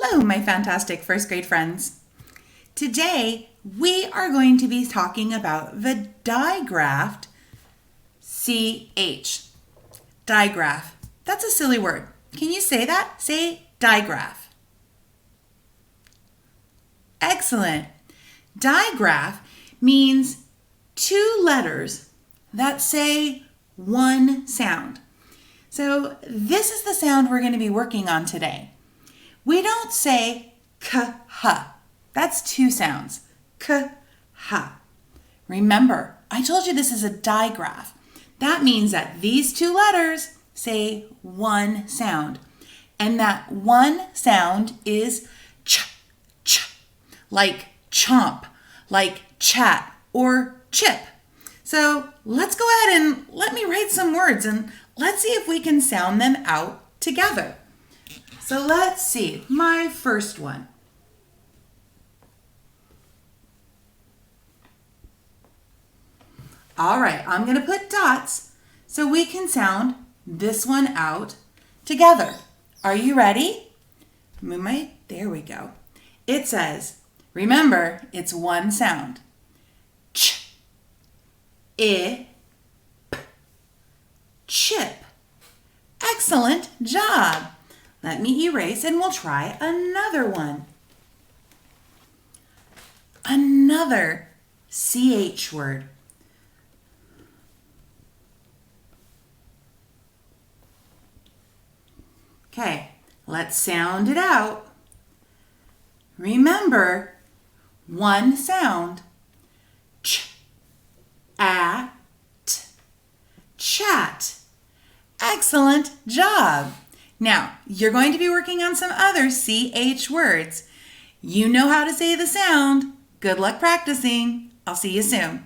Hello, my fantastic first grade friends. Today, we are going to be talking about the digraph CH. Digraph. That's a silly word. Can you say that? Say digraph. Excellent. Digraph means two letters that say one sound. So this is the sound we're going to be working on today. We don't say k-h. That's two sounds. K-h. Remember, I told you this is a digraph. That means that these two letters say one sound. And that one sound is ch, ch, like chomp, like chat, or chip. So let's go ahead and let me write some words and let's see if we can sound them out together. So let's see, my first one. All right, I'm going to put dots so we can sound this one out together. Are you ready? There we go. It says, remember, it's one sound. Ch, I, p, chip. Excellent job. Let me erase and we'll try another one. Another CH word. Okay, let's sound it out. Remember, one sound. Ch, a, t, chat. Excellent job. Now, you're going to be working on some other CH words. You know how to say the sound. Good luck practicing. I'll see you soon.